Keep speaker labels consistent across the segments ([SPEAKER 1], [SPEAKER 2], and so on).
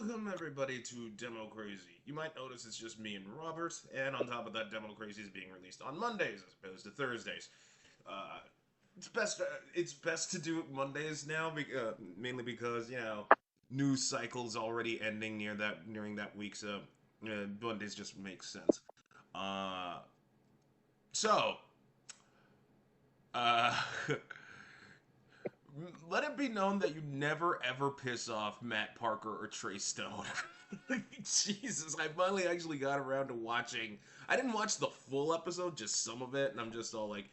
[SPEAKER 1] welcome everybody to Demo Crazy. You might notice it's just me and Robert, and on top of that, Demo Crazy is being released on Mondays as opposed to Thursdays. Uh, it's best to do it Mondays now, mainly because news cycle's already ending nearing that week, so Mondays just makes sense. Uh, so, uh, let it be known that you never ever piss off Matt Parker or Trey Stone. Jesus, I finally actually got around to watching. I didn't watch the full episode, just some of it, and I'm just all like,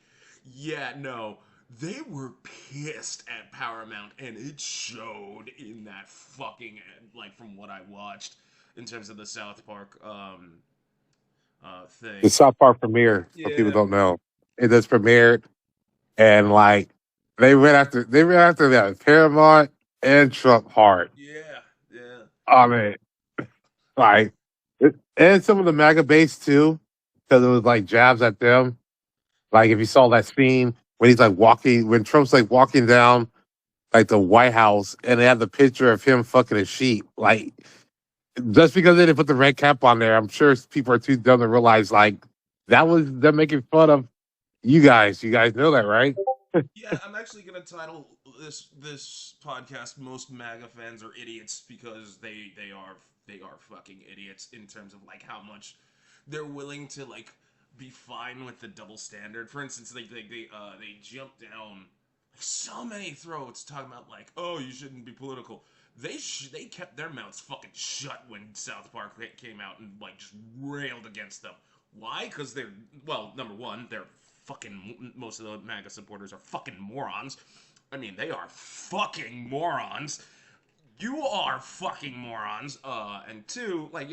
[SPEAKER 1] yeah, no. They were pissed at Paramount, and it showed in that fucking, like, from what I watched in terms of the South Park
[SPEAKER 2] The
[SPEAKER 1] thing.
[SPEAKER 2] South Park premiere, for people
[SPEAKER 1] Yeah,
[SPEAKER 2] who don't know. It just premiered and like they went after that Paramount and Trump hard.
[SPEAKER 1] yeah, yeah.
[SPEAKER 2] I mean, like and some of the MAGA base too, because it was like jabs at them. Like if you saw that scene when he's like walking when Trump's like walking down like the White House and they have the picture of him fucking a sheep. Like just because they didn't put the red cap on there, I'm sure people are too dumb to realize like that was them making fun of you guys. You guys know that, right?
[SPEAKER 1] Yeah, I'm actually gonna title this podcast "Most MAGA Fans Are Idiots" because they are fucking idiots in terms of like how much they're willing to like be fine with the double standard. For instance, they jump down so many throats talking about like, oh, you shouldn't be political. They kept their mouths fucking shut when South Park came out and like just railed against them. Why? Because they're, well, number one, they're fucking, most of the MAGA supporters are fucking morons. I mean, they are fucking morons. You are fucking morons. And two, like,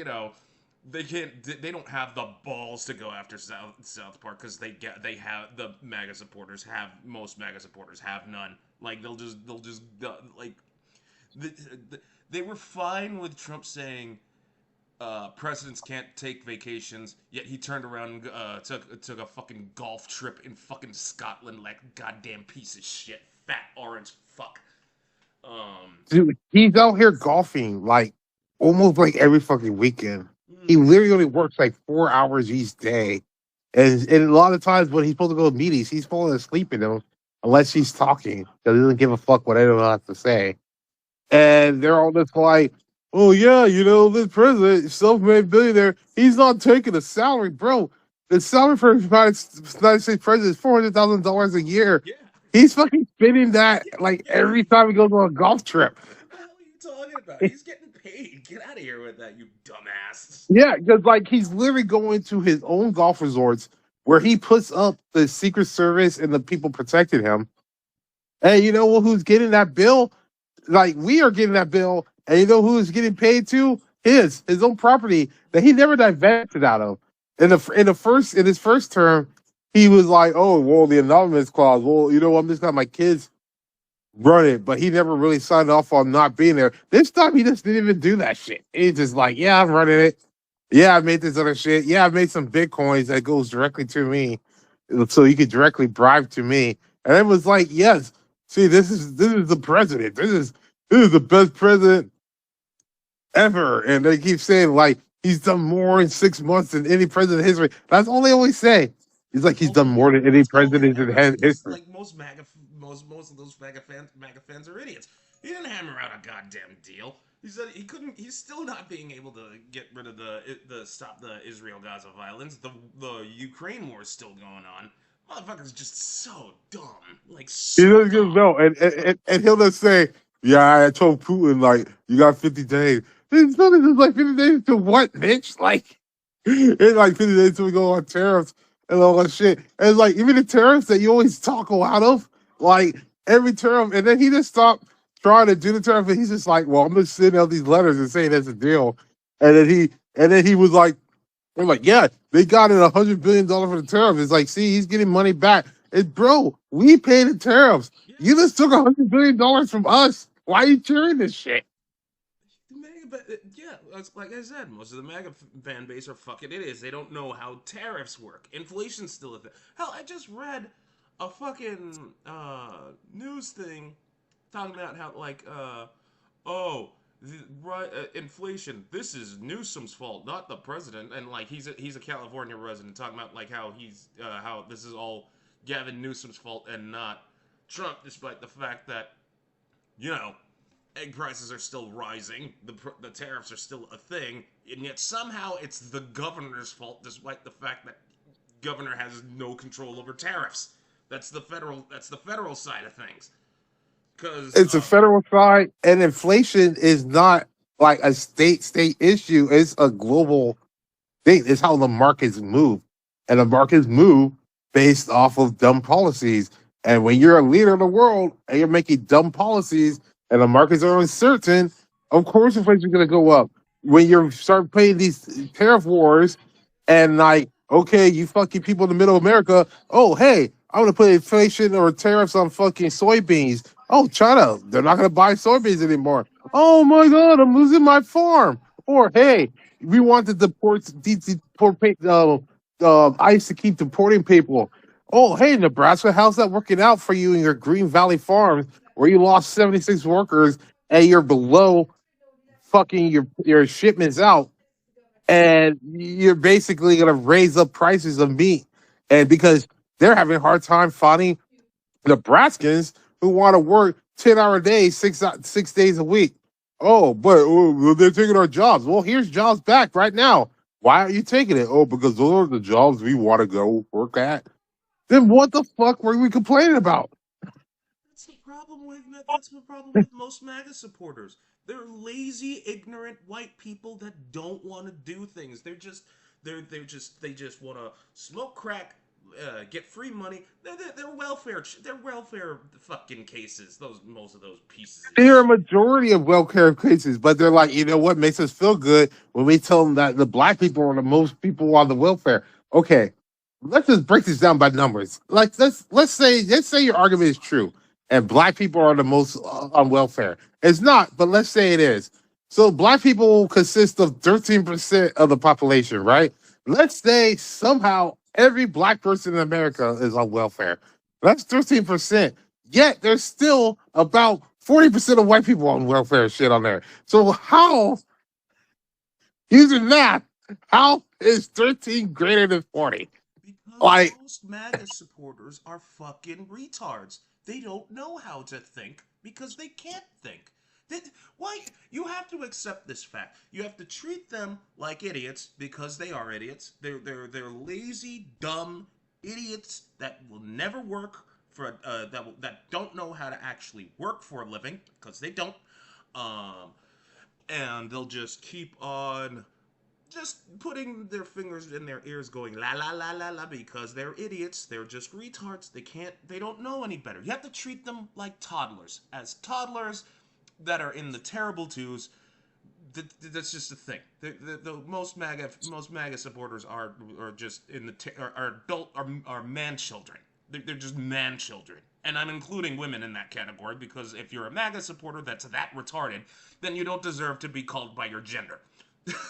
[SPEAKER 1] they don't have the balls to go after South Park because they have the MAGA supporters have most MAGA supporters have none. Like they'll just like the, they were fine with Trump saying presidents can't take vacations, yet he turned around and took a fucking golf trip in fucking Scotland like a goddamn piece of shit, fat orange fuck.
[SPEAKER 2] Dude, he's out here golfing like almost like every fucking weekend. He
[SPEAKER 1] Mm,
[SPEAKER 2] literally only works like 4 hours each day. And a lot of times when he's supposed to go to meetings, he's falling asleep in them unless he's talking because he doesn't give a fuck what anyone has to say. And they're all just like, oh, yeah, this president, self made billionaire, he's not taking a salary, bro. The salary for a United States president is $400,000 a year.
[SPEAKER 1] yeah.
[SPEAKER 2] He's fucking spending that
[SPEAKER 1] Yeah,
[SPEAKER 2] like
[SPEAKER 1] yeah.
[SPEAKER 2] every time he goes on a golf trip.
[SPEAKER 1] What the hell are you talking about? He's getting paid. Get out of here with that, you dumbass.
[SPEAKER 2] Yeah, because like he's literally going to his own golf resorts where he puts up the Secret Service and the people protecting him. And you know who's getting that bill? Like we are getting that bill, and you know who's getting paid to? His own property that he never divested out of. In his first term, he was like, "Oh, well, the anonymous clause. Well, I'm just got my kids run it," but he never really signed off on not being there. This time, he just didn't even do that shit. He's just like, "Yeah, I'm running it. Yeah, I made this other shit. Yeah, I made some bitcoins that goes directly to me, so you could directly bribe to me." And it was like, "Yes, see, this is the president. This is the best president ever." And they keep saying like he's done more in 6 months than any president in history. That's all they always say. He's like he's
[SPEAKER 1] Well,
[SPEAKER 2] done more than any
[SPEAKER 1] that's all they
[SPEAKER 2] president in
[SPEAKER 1] have because
[SPEAKER 2] history.
[SPEAKER 1] like most of those MAGA fans are idiots. He didn't hammer out a goddamn deal. He said he couldn't. He's still not being able to get rid of the stop the Israel-Gaza violence. The Ukraine war is still going on. Motherfucker's just so dumb, like
[SPEAKER 2] He
[SPEAKER 1] so
[SPEAKER 2] doesn't give
[SPEAKER 1] dumb.
[SPEAKER 2] no, and he'll just say, "Yeah, I told Putin like you got 50 days." It's not just like 50 days to what, bitch? Like it's like 50 days till we go on tariffs and all that shit. And it's like even the tariffs that you always talk a lot of, like every tariff, and then he just stopped trying to do the tariff, and he's just like, "Well, I'm just sending out these letters and saying that's a deal," and then he was like. They're like, yeah, they got it $100 billion for the tariffs. It's like, see, he's getting money back. It's bro, we pay the tariffs.
[SPEAKER 1] Yeah,
[SPEAKER 2] You just took $100 billion from us. Why are you cheering this shit?
[SPEAKER 1] the yeah, like I said, most of the MAGA fan base are fucking idiots. They don't know how tariffs work. Inflation's still a thing. Hell, I just read a fucking news thing talking about how like oh Right, inflation. This is Newsom's fault, not the president. And like he's a California resident talking about like how this is all Gavin Newsom's fault and not Trump, despite the fact that you know egg prices are still rising, the tariffs are still a thing, and yet somehow it's the governor's fault, despite the fact that governor has no control over tariffs. That's the federal side of things. Because
[SPEAKER 2] It's a federal side, and inflation is not like a state issue. It's a global thing. It's how the markets move, and the markets move based off of dumb policies. And when you're a leader of the world and you're making dumb policies, and the markets are uncertain, of course inflation is going to go up. When you start playing these tariff wars, and like, okay, you fucking people in the middle of America, oh hey, I'm gonna put inflation or tariffs on fucking soybeans. Oh, China, they're not gonna buy soybeans anymore. Oh my god, I'm losing my farm. Or hey, we want to deport ICE to keep deporting people. Oh, hey, Nebraska, how's that working out for you in your Green Valley farms where you lost 76 workers and you're below fucking your shipments out, and you're basically going to raise up prices of meat, and because they're having a hard time finding Nebraskans who want to work 10-hour days, 6 days a week. Oh, but well, they're taking our jobs. Well, here's jobs back right now. Why are you taking it? Oh, because those are the jobs we want to go work at. Then what the fuck were we complaining about?
[SPEAKER 1] that's the problem with most MAGA supporters. They're lazy, ignorant white people that don't want to do things. They just want to smoke crack, get free money. They're welfare fucking cases. Those most of those pieces of
[SPEAKER 2] They're a
[SPEAKER 1] shit.
[SPEAKER 2] majority of welfare cases, but they're like, you know what makes us feel good when we tell them that the black people are the most people on the welfare. Okay, let's just break this down by numbers. Like let's say your argument is true, and black people are the most on welfare. It's not, but let's say it is. So black people consist of 13% of the population, right? Let's say somehow every black person in America is on welfare. That's 13%. Yet there's still about 40% of white people on welfare shit on there. So how, using math, how is 13 greater than 40?
[SPEAKER 1] Because
[SPEAKER 2] Like,
[SPEAKER 1] most MAGA supporters are fucking retards. They don't know how to think because they can't think. Why? You have to accept this fact. You have to treat them like idiots because they are idiots. They're lazy, dumb idiots that will never work for that don't know how to actually work for a living because they don't. Um, and they'll just keep on just putting their fingers in their ears going la la la la la because they're idiots. They're just retards. They don't know any better. You have to treat them like toddlers. As toddlers that are in the terrible twos, that's just the thing. The most MAGA supporters are just in the are adult are man children. They're just man children. And I'm including women in that category because if you're a MAGA supporter that's that retarded, then you don't deserve to be called by your gender.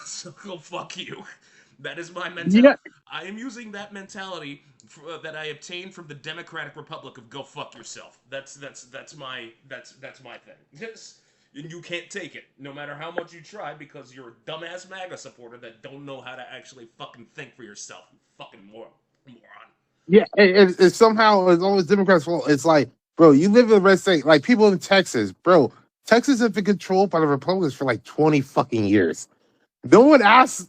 [SPEAKER 1] So go fuck you. That is my mentality.
[SPEAKER 2] yeah,
[SPEAKER 1] I am using that mentality that I obtained from the Democratic Republic of go fuck yourself. That's my thing. Yes, and you can't take it, no matter how much you try, because you're a dumbass MAGA supporter that don't know how to actually fucking think for yourself. You fucking moron.
[SPEAKER 2] yeah, and somehow it's always Democrats' fault. It's like, bro, you live in a red state. Like people in Texas, bro. Texas has been controlled by the Republicans for like 20 fucking years. No one else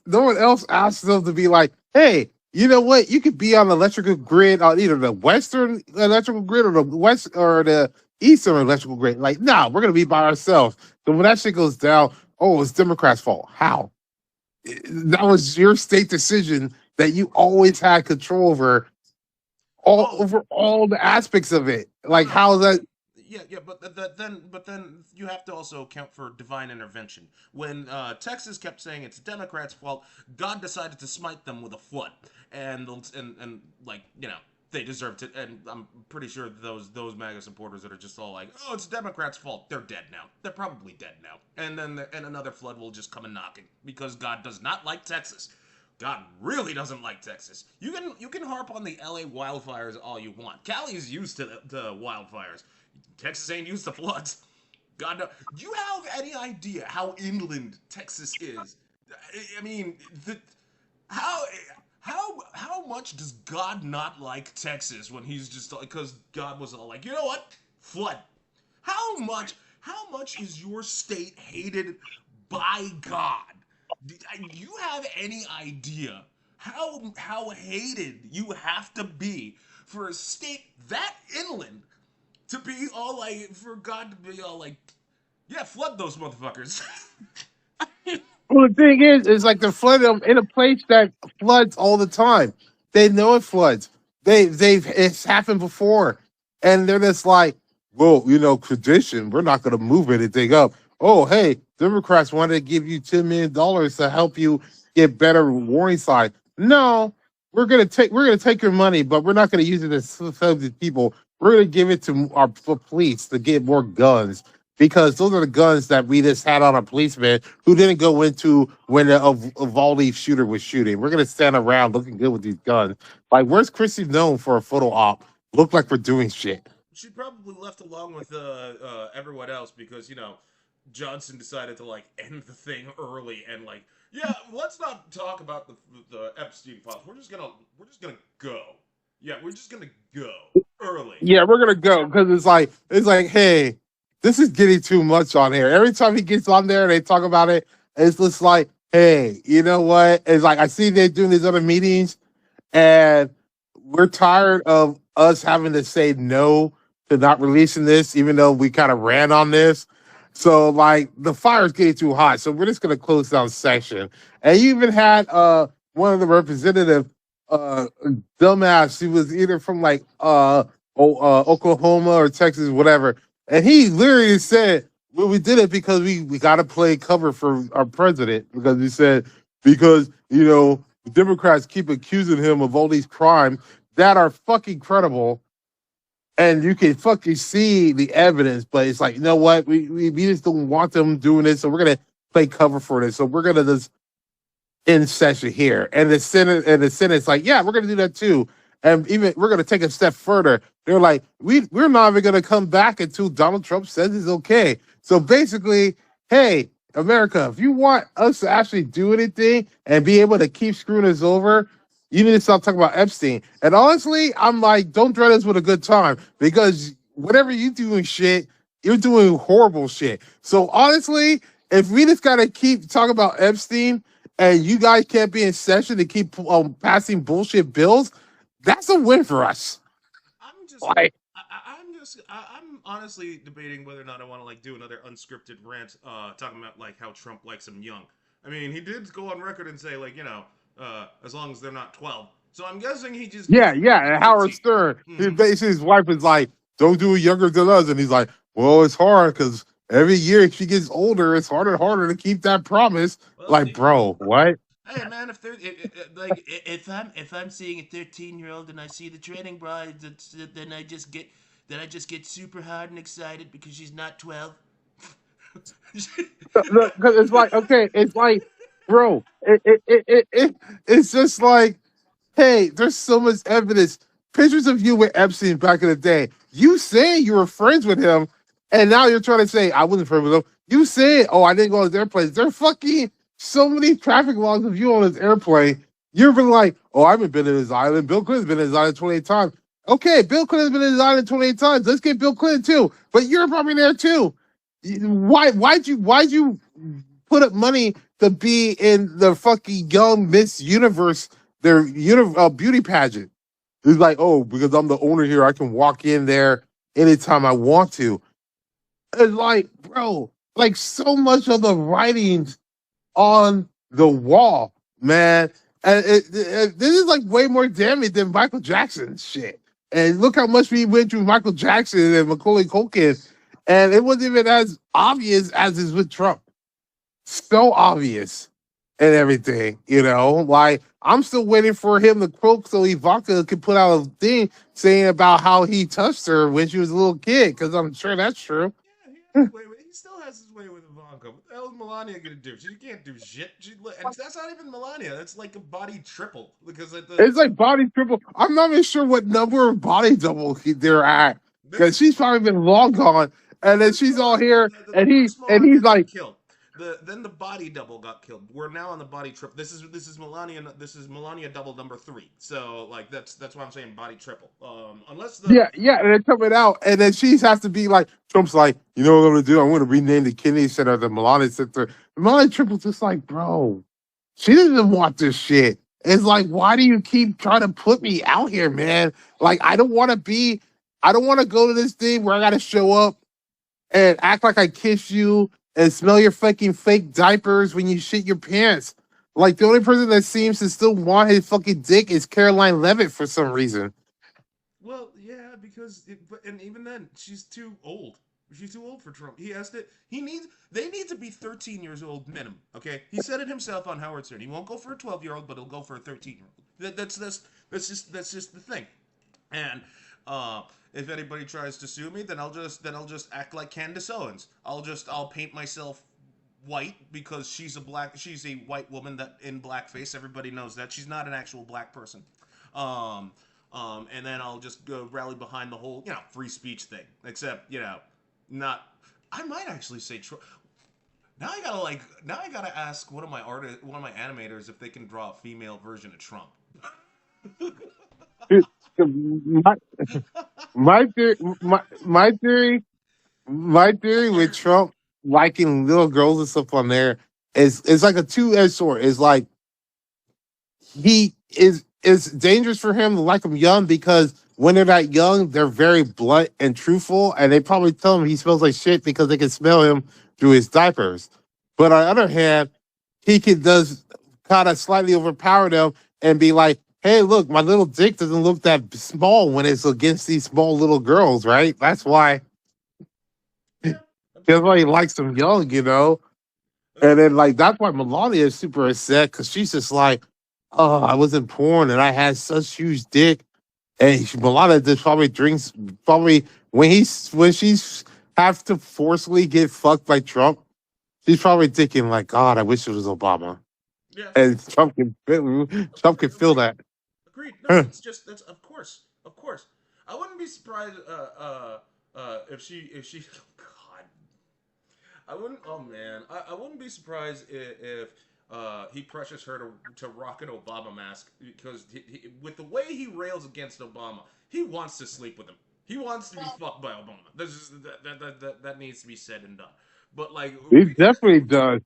[SPEAKER 2] asks them to be like, hey, you know what? You could be on the electrical grid on either the western electrical grid or the west or the eastern electrical grid. Like, nah, we're gonna be by ourselves. So when that shit goes down, oh, it's Democrats' fault. How? That was your state decision that you always had control
[SPEAKER 1] Oh,
[SPEAKER 2] over all the aspects of it.
[SPEAKER 1] oh
[SPEAKER 2] Like,
[SPEAKER 1] no.
[SPEAKER 2] how is that?
[SPEAKER 1] Yeah, but then you have to also account for divine intervention. When Texas kept saying it's Democrats' fault, God decided to smite them with a flood, and like they deserved it. And I'm pretty sure those MAGA supporters that are just all like, oh, it's Democrats' fault. They're dead now. They're probably dead now. And then another flood will just come a knocking because God does not like Texas. God really doesn't like Texas. You can harp on the LA wildfires all you want. Cali's used to wildfires. Texas ain't used to floods. God, no. Do you have any idea how inland Texas is? I mean, how how much does God not like Texas when he's just because God was all like, you know what, flood. How much is your state hated by God? Do you have any idea how hated you have to be for a state that inland to be all like, for God to be all like, yeah, flood those motherfuckers.
[SPEAKER 2] Well, the thing is like they're flooding in a place that floods all the time. They know it floods. They've it's happened before, and they're just like, well, tradition. We're not going to move anything up. Oh, hey, Democrats wanted to give you $10 million to help you get better warning signs. No, we're gonna take your money, but we're not going to use it to save the people. We're going to give it to our police to get more guns because those are the guns that we just had on a policeman who didn't go into when a volley shooter was shooting. We're gonna stand around looking good with these guns. Like, where's Chrissy known for a photo op? Look like we're doing shit.
[SPEAKER 1] She probably left along with everyone else because Johnson decided to like end the thing early and like, yeah, let's not talk about the Epstein files. We're just gonna go. Yeah, we're just gonna go early.
[SPEAKER 2] Yeah, we're gonna go because it's like, hey, this is getting too much on here. Every time he gets on there and they talk about it, it's just like, hey, you know what? It's like I see they doing these other meetings and we're tired of us having to say no to not releasing this, even though we kind of ran on this. So like the fire's getting too hot, so we're just gonna close down section. And you even had one of the representatives, dumbass. She was either from like Oklahoma or Texas, whatever, and he literally said, "Well, we did it because we got to play cover for our president because we said because the Democrats keep accusing him of all these crimes that are fucking credible, and you can fucking see the evidence. But it's like, you know what? We just don't want them doing this, so we're gonna play cover for this. So we're gonna just in session here. And the Senate's like, yeah, we're gonna do that too. And even we're gonna take a step further. They're like, we're not even gonna come back until Donald Trump says it's okay. So basically, hey, America, if you want us to actually do anything and be able to keep screwing us over, you need to stop talking about Epstein. And honestly, I'm like, don't threaten us with a good time because whatever you doing shit, you're doing horrible shit. So honestly, if we just gotta keep talking about Epstein and you guys can't be in session to keep passing bullshit bills, that's a win for us.
[SPEAKER 1] I'm just
[SPEAKER 2] Like,
[SPEAKER 1] I'm honestly debating whether or not I want to like do another unscripted rant talking about like how Trump likes him young. I mean, he did go on record and say like, as long as they're not 12. So I'm guessing he just
[SPEAKER 2] yeah,
[SPEAKER 1] gives them
[SPEAKER 2] yeah. And Howard
[SPEAKER 1] 13.
[SPEAKER 2] Stern,
[SPEAKER 1] Mm-hmm.
[SPEAKER 2] basically his wife is like, don't do it younger than us. And he's like, well, it's hard because every year she gets older, it's harder and harder to keep that promise.
[SPEAKER 1] Well,
[SPEAKER 2] Like, bro, what?
[SPEAKER 1] hey man, if they're like if I'm seeing a 13-year-old and I see the training bra, then I just get super hard and excited because she's not 12.
[SPEAKER 2] Because it's like, okay, it's like, bro, it's just like, hey, there's so much evidence. Pictures of you with Epstein back in the day. You say you were friends with him, and now you're trying to say I wasn't friends with him. You said, oh, I didn't go on his airplane. There are fucking so many traffic logs of you on his airplane. You've been like, oh, I haven't been in his island. Bill Clinton's been in his island 28 times. Okay, Bill Clinton's been in his island 28 times. Let's get Bill Clinton too. But you're probably there too. Why'd you put up money to be in the fucking young Miss Universe, their beauty pageant? It's like, oh, because I'm the owner here, I can walk in there anytime I want to. It's like, bro, like so much of the writings on the wall, man. And this is like way more damage than Michael Jackson's shit. And look how much we went through Michael Jackson and Macaulay Culkin, and it wasn't even as obvious as is with Trump. So obvious and everything, Like, I'm still waiting for him to quote so Ivanka could put out a thing saying about how he touched her when she was a little kid, because I'm sure that's true.
[SPEAKER 1] Yeah, he has his way with. He still has his way with Ivanka. What the hell is Melania gonna do? She can't do shit. And that's not even Melania. That's like a body triple because at the
[SPEAKER 2] It's like body triple. I'm not even sure what number of body double they're at
[SPEAKER 1] this
[SPEAKER 2] because she's probably been long gone. And then
[SPEAKER 1] First of
[SPEAKER 2] she's
[SPEAKER 1] all,
[SPEAKER 2] all here,
[SPEAKER 1] the first
[SPEAKER 2] and
[SPEAKER 1] Melania
[SPEAKER 2] he's
[SPEAKER 1] got
[SPEAKER 2] like,
[SPEAKER 1] killed. Then the body double got killed. We're now on the body triple. This is Melania. This is Melania double number three. So like that's why I'm saying body triple. Unless the
[SPEAKER 2] yeah, yeah, and they're coming out, and then she has to be like, Trump's like, you know what I'm gonna do? I'm gonna rename the Kennedy Center the Melania Center. Melania Triple's just like, bro, she doesn't want this shit. It's like, why do you keep trying to put me out here, man? Like, I don't want to go to this thing where I gotta show up and act like I kiss you and smell your fucking fake diapers when you shit your pants. Like, the only person that seems to still want his fucking dick is Caroline Levitt for some reason.
[SPEAKER 1] well, yeah, because but and even then she's too old. She's too old for Trump. He has to. He needs. They need to be 13 years old minimum. Okay. He said it himself on Howard Stern. He won't go for a 12-year-old, but he'll go for a 13-year-old. That's just the thing. And if anybody tries to sue me, then I'll just act like Candace Owens. I'll paint myself white because she's a white woman that in blackface. Everybody knows that she's not an actual black person. Um, and then I'll just go rally behind the whole free speech thing. Except not. I might actually say now I gotta ask one of my animators if they can draw a female version of Trump.
[SPEAKER 2] My my theory, my theory with Trump liking little girls and stuff on there is it's like a two-edged sword. It's like he is it's dangerous for him to like them young because when they're that young, they're very blunt and truthful, and they probably tell him he smells like shit because they can smell him through his diapers. But on the other hand, he can does kind of slightly overpower them and be like, "Hey, look, my little dick doesn't look that small when it's against these small little girls, right?
[SPEAKER 1] Yeah,
[SPEAKER 2] That's why he
[SPEAKER 1] absolutely.
[SPEAKER 2] likes them young, you know." And then like that's why Melania is super upset because she's just like, "Oh, I was in porn and I had such huge dick." And Melania just probably drinks probably when she's have to forcefully get fucked by Trump, she's probably thinking like, "God, I wish it was Obama."
[SPEAKER 1] Yeah,
[SPEAKER 2] And Trump can feel
[SPEAKER 1] agreed.
[SPEAKER 2] that.
[SPEAKER 1] Agreed. No, that's of course, of course. I wouldn't be surprised if she. Oh God, I wouldn't. Oh man, I wouldn't be surprised if he pressures her to rock an Obama mask because with the way he rails against Obama, he wants to sleep with him. He wants to be fucked by Obama. That needs to be said and done. But like
[SPEAKER 2] He
[SPEAKER 1] we gotta.
[SPEAKER 2] definitely does.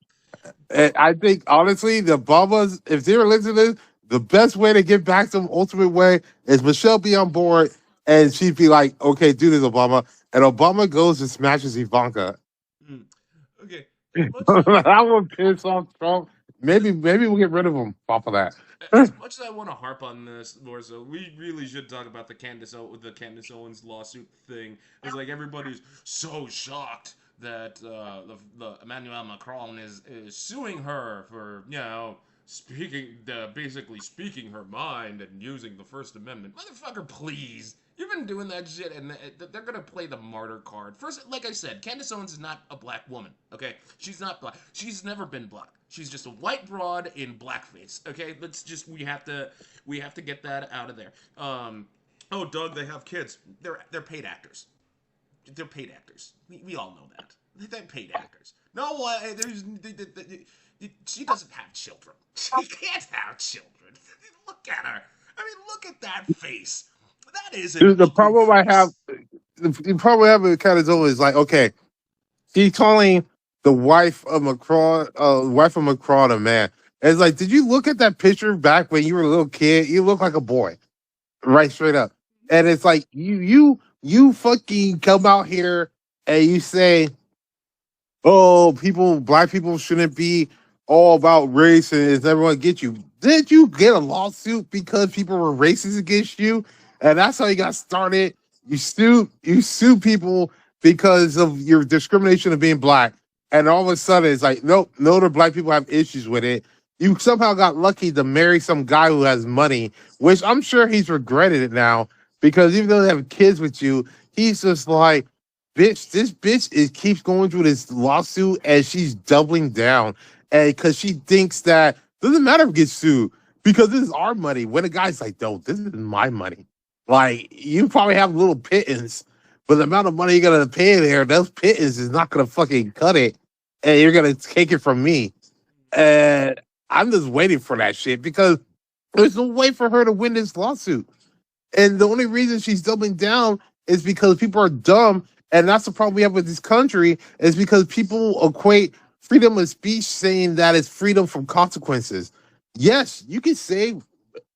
[SPEAKER 2] And
[SPEAKER 1] But
[SPEAKER 2] I think honestly, the Obamas, if they were listening to this, the best way to get back to them ultimate way is Michelle be on board and she'd be like, "Okay, do this, Obama." And Obama goes and smashes Ivanka.
[SPEAKER 1] mm, okay, as much as
[SPEAKER 2] That would piss off Trump. Maybe we'll get rid of him off of that.
[SPEAKER 1] as much as I want to harp on this more so, we really should talk about the Candace Owens lawsuit thing. It's like everybody's so shocked that the Emmanuel Macron is suing her for basically speaking her mind and using the First Amendment. Motherfucker, please. You've been doing that shit, and they're gonna play the martyr card. First, like I said, Candace Owens is not a black woman. Okay, she's not black. She's never been black. She's just a white broad in blackface. Okay, we have to get that out of there. Oh, Doug, they have kids. They're paid actors. They're paid actors. We all know that. They're paid actors. No, she doesn't have children. She can't have children. Look at her. I mean, look at that face. That is an
[SPEAKER 2] The
[SPEAKER 1] ugly
[SPEAKER 2] problem I have,
[SPEAKER 1] face.
[SPEAKER 2] the problem I have with Candace is like, okay, she's calling the wife of Macron a man. And it's like, did you look at that picture back when you were a little kid? You look like a boy, right straight up. And it's like you fucking come out here and you say, "Oh, black people shouldn't be all about race and it's everyone get you." Did you get a lawsuit because people were racist against you? And that's how you got started. You sue people because of your discrimination of being black. And all of a sudden it's like, nope, no, the black people have issues with it. You somehow got lucky to marry some guy who has money, which I'm sure he's regretted it now because even though they have kids with you, he's just like, bitch, this bitch is keeps going through this lawsuit and she's doubling down. And because she thinks that doesn't matter if it gets sued because this is our money. When a guy's like, no, this is my money. Like you probably have little pittance, but the amount of money you're gonna pay there, those pittance is not gonna fucking cut it, and you're gonna take it from me. And I'm just waiting for that shit because there's no way for her to win this lawsuit. And the only reason she's doubling down is because people are dumb. And that's the problem we have with this country is because people equate freedom of speech saying that it's freedom from consequences. Yes, you can say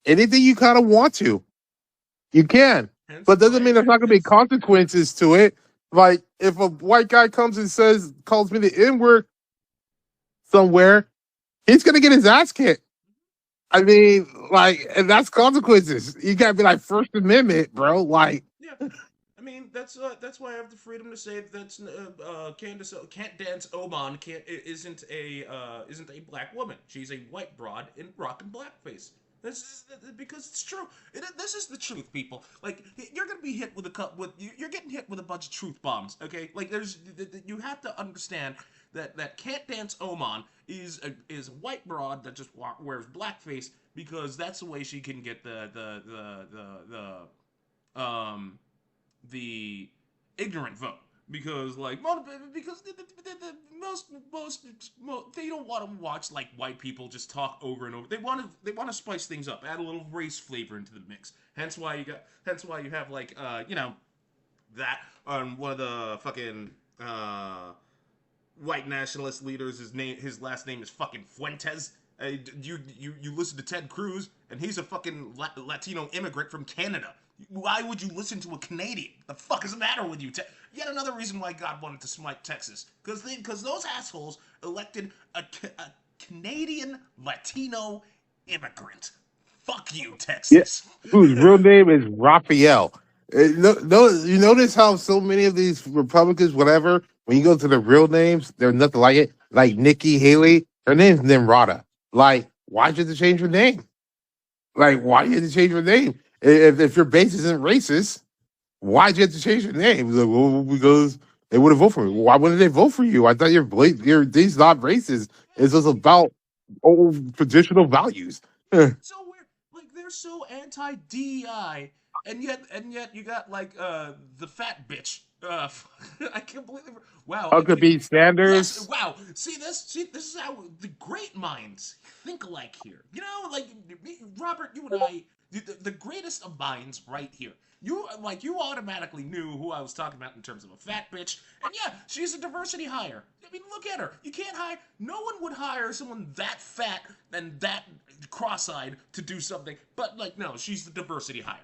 [SPEAKER 2] anything you kind of want to. You can.
[SPEAKER 1] Hence
[SPEAKER 2] But doesn't
[SPEAKER 1] why,
[SPEAKER 2] mean there's not going to be
[SPEAKER 1] hence,
[SPEAKER 2] consequences to it. Like if a white guy comes and calls me the N word somewhere, he's going to get his ass kicked. I mean, like, and that's consequences. You gotta be like First Amendment, bro. Like,
[SPEAKER 1] yeah. I mean, that's why I have the freedom to say that's Candace Owens isn't a black woman. She's a white broad in rockin' blackface. This is because it's true. This is the truth, people. Like you're gonna be hit with you're getting hit with a bunch of truth bombs. Okay, like you have to understand that Candace Owens is a white broad that just wears blackface because that's the way she can get the ignorant vote because they don't want to watch like white people just talk over and over. They want to spice things up, add a little race flavor into the mix. Hence why you have like that on one of the fucking white nationalist leaders. His last name is fucking Fuentes. You listen to Ted Cruz, and he's a fucking Latino immigrant from Canada. Why would you listen to a Canadian? The fuck is the matter with you? Yet another reason why God wanted to smite Texas, because those assholes elected a Canadian Latino immigrant. Fuck you,
[SPEAKER 2] yeah,
[SPEAKER 1] Texas.
[SPEAKER 2] whose real name is Raphael. No, you notice how so many of these Republicans, whatever, when you go to the real names, they're nothing like it. Like Nikki Haley, her name's Nimrata. Like, why'd you have to change her name? Like, why do you have to change your name? If your base isn't racist, why'd you have to change your name? He's like, well, because they wouldn't vote for me. Why wouldn't they vote for you? I thought these not racist. It's just about old traditional values.
[SPEAKER 1] So weird. Like they're so anti DEI, and yet you got like the fat bitch. I completely wow.
[SPEAKER 2] Huckabee
[SPEAKER 1] Yes,
[SPEAKER 2] Sanders.
[SPEAKER 1] wow. See this is how the great minds think alike here. You know, like Robert, you and I, the greatest of minds, right here. You automatically knew who I was talking about in terms of a fat bitch, and yeah, she's a diversity hire. I mean, look at her. You can't hire. No one would hire someone that fat and that cross-eyed to do something. But like, no, she's the diversity hire.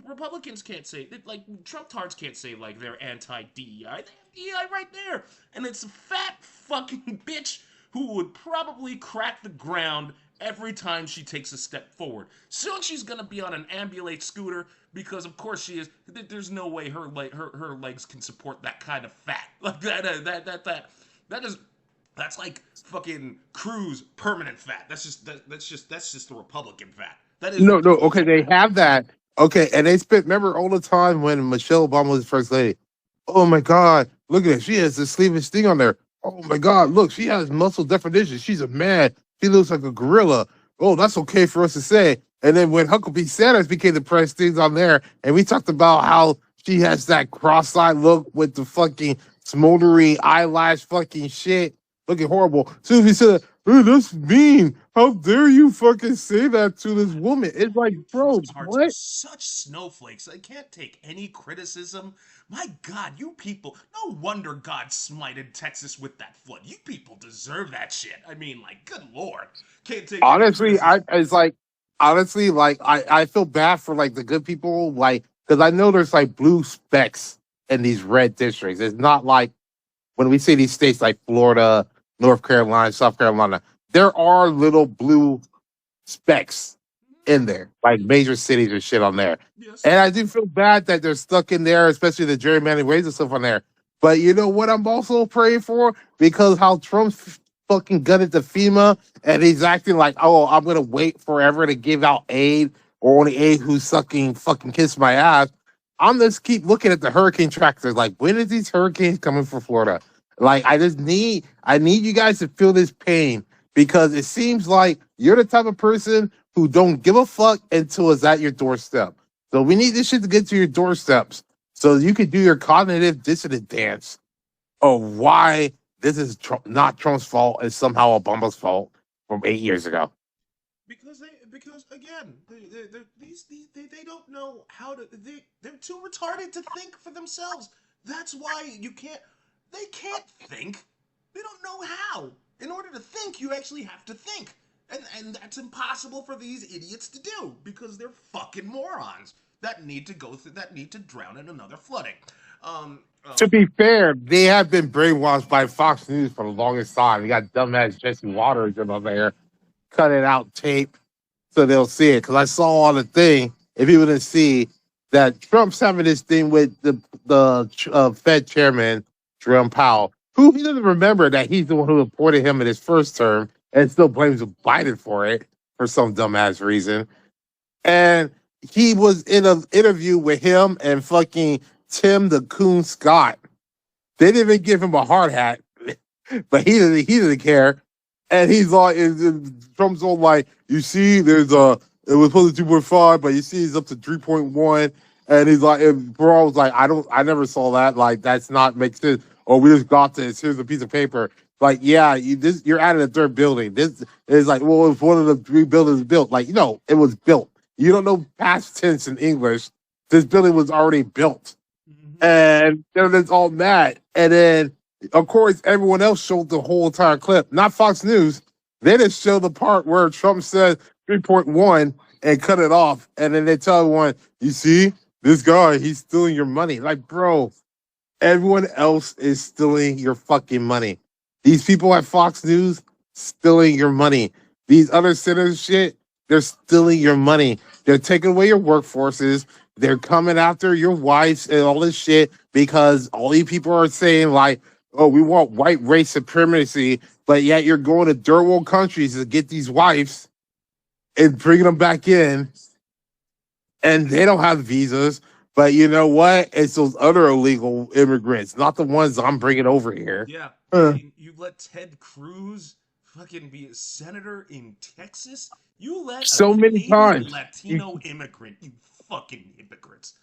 [SPEAKER 1] Republicans can't say like Trump tards can't say like they're anti-DEI. They have DEI right there, and it's a fat fucking bitch who would probably crack the ground every time she takes a step forward. Soon she's gonna be on an ambulate scooter because of course she is. There's no way her legs can support that kind of fat. Like that is that's like fucking Cruz permanent fat. That's just the Republican fat. That is
[SPEAKER 2] No, no. Okay,
[SPEAKER 1] Republican
[SPEAKER 2] they
[SPEAKER 1] fat.
[SPEAKER 2] have that. Okay, and they spent. Remember all the time when Michelle Obama was first lady. Oh my God, look at it. She has the sleeveless thing on there. Oh my God, look, she has muscle definition. She's a man. She looks like a gorilla. Oh, that's okay for us to say. And then when Huckabee Sanders became the press things on there, and we talked about how she has that cross-eyed look with the fucking smoldery eyelash fucking shit, looking horrible. Soon as we said, "Oh, that's mean. How dare you fucking say that to this woman?" It's like,
[SPEAKER 1] You
[SPEAKER 2] bro,
[SPEAKER 1] Trump are
[SPEAKER 2] what?
[SPEAKER 1] such snowflakes. I can't take any criticism. My God, you people. No wonder God smited Texas with that flood. You people deserve that shit. I mean, like, good lord. Can't take any
[SPEAKER 2] Honestly,
[SPEAKER 1] criticism.
[SPEAKER 2] I feel bad for like the good people, like because I know there's like blue specks in these red districts. It's not like when we see these states like Florida, North Carolina, South Carolina, there are little blue specks in there, like major cities and shit on there.
[SPEAKER 1] Yes.
[SPEAKER 2] And I do feel bad that they're stuck in there, especially the gerrymandering ways and stuff on there. But you know what I'm also praying for? Because how Trump's fucking gutted the FEMA and he's acting like, oh, I'm gonna wait forever to give out aid or only aid who's sucking fucking kiss my ass. I'm just keep looking at the hurricane tractors. Like, when is these hurricanes coming for Florida? Like, I need you guys to feel this pain because it seems like you're the type of person who don't give a fuck until it's at your doorstep. So we need this shit to get to your doorsteps So you could do your cognitive dissonance dance of why this is not Trump's fault and somehow Obama's fault from 8 years ago.
[SPEAKER 1] Because again they don't know how to they're too retarded to think for themselves. That's why they can't think. They don't know how. In order to think, you actually have to think, and that's impossible for these idiots to do because they're fucking morons that need to go through that need to drown in another flooding. Um,
[SPEAKER 2] To
[SPEAKER 1] um,
[SPEAKER 2] be fair, they have been brainwashed by Fox News for the longest time. You got dumbass Jesse Waters in there cutting out tape so they'll see it. Because I saw on the thing, if you didn't see that Trump's having this thing with the Fed chairman Jerome Powell, who he doesn't remember that he's the one who appointed him in his first term and still blames Biden for it for some dumbass reason. And he was in an interview with him and fucking Tim the Coon Scott. They didn't even give him a hard hat, but he didn't care. And he's like, Trump's all like, you see, it was supposed to 2.5, but you see, he's up to 3.1. And he's like, and Perot was like, I never saw that. Like, that's not make sense. Oh, we just got this. Here's a piece of paper. Like, yeah, you're adding a third building. This is like, well, it's one of the three buildings built. Like, it was built. You don't know past tense in English. This building was already built. And then it's all mad. And then, of course, everyone else showed the whole entire clip. Not Fox News. They just showed the part where Trump said 3.1 and cut it off. And then they tell everyone, you see, this guy, he's stealing your money. Like, bro, everyone else is stealing your fucking money. These people at Fox News stealing your money. These other senators shit, they're stealing your money. They're taking away your workforces. They're coming after your wives and all this shit because all you people are saying like, oh, we want white race supremacy, but yet you're going to third world countries to get these wives and bringing them back in, and they don't have visas. But you know what? It's those other illegal immigrants, not the ones I'm bringing over here.
[SPEAKER 1] yeah, I
[SPEAKER 2] Uh,
[SPEAKER 1] mean, you let Ted Cruz fucking be a senator in Texas. You let a
[SPEAKER 2] so many
[SPEAKER 1] Canadian
[SPEAKER 2] times, you,
[SPEAKER 1] Latino immigrant. You fucking hypocrites.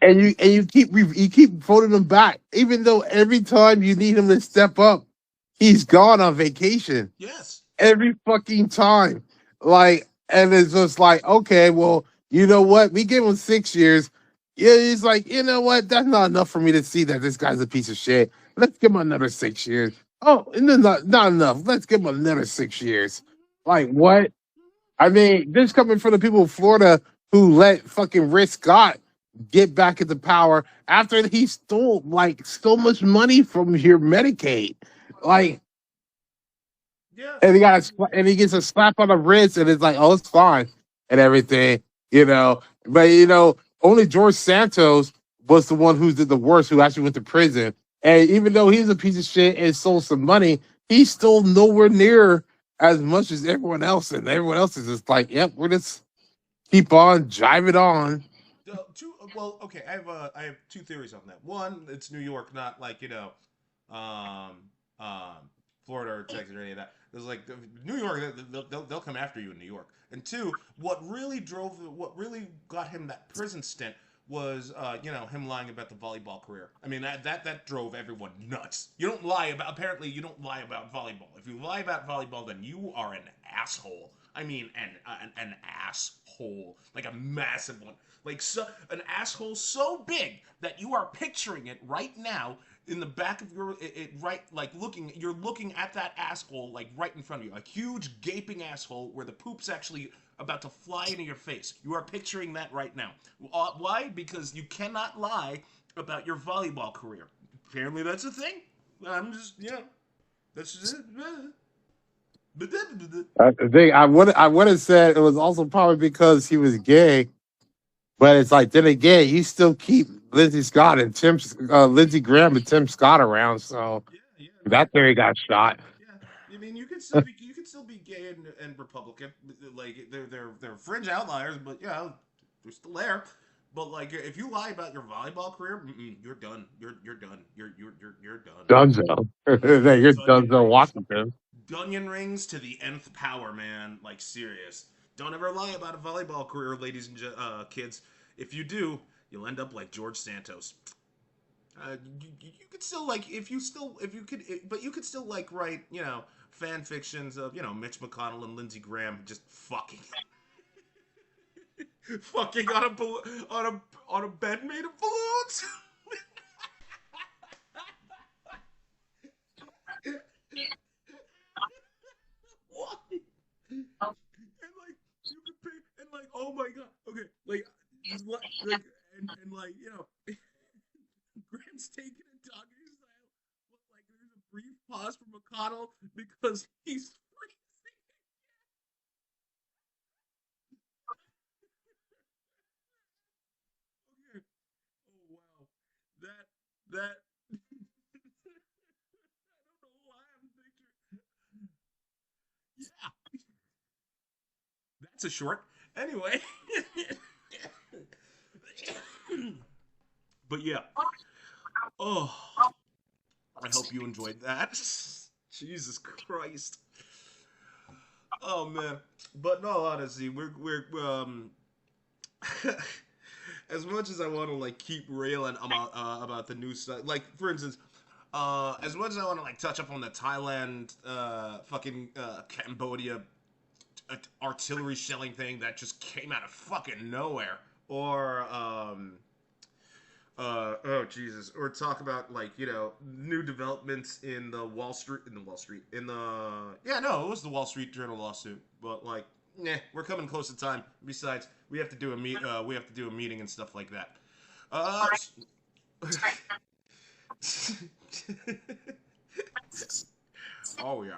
[SPEAKER 2] you keep voting them back, even though every time you need him to step up, he's gone on vacation.
[SPEAKER 1] Yes.
[SPEAKER 2] Every fucking time. Like, and it's just like, okay, well, you know what? We gave him 6 years. Yeah, he's like, you know what? That's not enough for me to see that this guy's a piece of shit. Let's give him another 6 years. Oh, and then not enough. Let's give him another 6 years. Like, what? I mean, this coming from the people of Florida who let fucking Rick Scott get back into power after he stole like so much money from your Medicaid. Like,
[SPEAKER 1] Yeah.
[SPEAKER 2] and he gets a slap on the wrist, and it's like, oh, it's fine and everything. But only George Santos was the one who did the worst, who actually went to prison. And even though he's a piece of shit and stole some money, he's still nowhere near as much as everyone else, and everyone else is just like, yep, we're just keep on driving on.
[SPEAKER 1] Well, okay. I have two theories on that. One, it's New York, not like um, um, Florida or Texas or any of that. There's like New York. They'll come after you in New York. And two, what really got him that prison stint was him lying about the volleyball career. I mean that drove everyone nuts. You don't lie about apparently you don't lie about volleyball. If you lie about volleyball, then you are an asshole. I mean an asshole, like a massive one, like an asshole so big that you are picturing it right now in the back of right, like you're looking at that asshole like right in front of you, a huge gaping asshole where the poop's actually about to fly into your face. You are picturing that right now. Why? Because you cannot lie about your volleyball career. Apparently that's a thing. I'm just that's just it.
[SPEAKER 2] I think I would have said it was also probably because he was gay, but it's like then again, you still keep Lindsey Graham and Tim Scott around, so
[SPEAKER 1] Yeah, yeah,
[SPEAKER 2] that theory got shot.
[SPEAKER 1] yeah. I mean, you could still be gay and Republican. Like they're fringe outliers, but yeah, they're still there. But like, if you lie about your volleyball career, you're done. You're done. You're done.
[SPEAKER 2] Dunzo. You're
[SPEAKER 1] Dunyan
[SPEAKER 2] Dunzo
[SPEAKER 1] rings.
[SPEAKER 2] Washington.
[SPEAKER 1] Dunyan rings to the nth power, man. Like serious. Don't ever lie about a volleyball career, ladies and kids. If you do, you'll end up like George Santos. You could still like if you could, but you could still like write fan fictions of Mitch McConnell and Lindsey Graham just fucking fucking on a bed made of balloons. What? And like you could pay and like oh my god, okay, like just like and like Graham's taking a doggy style, but like there's a brief pause from McConnell because he's freezing. Okay. Oh wow, that I don't know why I'm picturing. Yeah, that's a short. Anyway, but yeah. Oh, I hope you enjoyed that. Jesus Christ. Oh man. But no, honestly, we're as much as I want to like keep railing about the new stuff, like for instance, as much as I want to like touch up on the Thailand, fucking Cambodia artillery shelling thing that just came out of fucking nowhere, or oh Jesus, or talk about like new developments in the Wall Street in the yeah no it was the Wall Street Journal lawsuit, but like we're coming close to time. Besides, we have to do a meeting and stuff like that. Uh, oh yeah,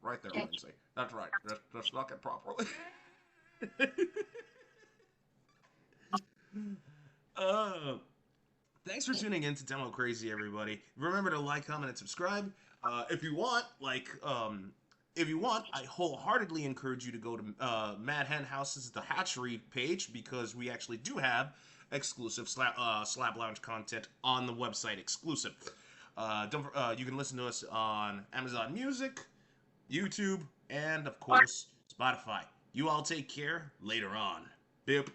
[SPEAKER 1] right there, Lindsay. That's right. Just look it properly. uh, Thanks for tuning in to Demo Crazy, everybody. Remember to like, comment, and subscribe. If you want, I wholeheartedly encourage you to go to Mad Hen House's The Hatchery page because we actually do have exclusive Slab Lounge content on the website exclusive. You can listen to us on Amazon Music, YouTube, and of course Spotify. You all take care. Later on. Bip.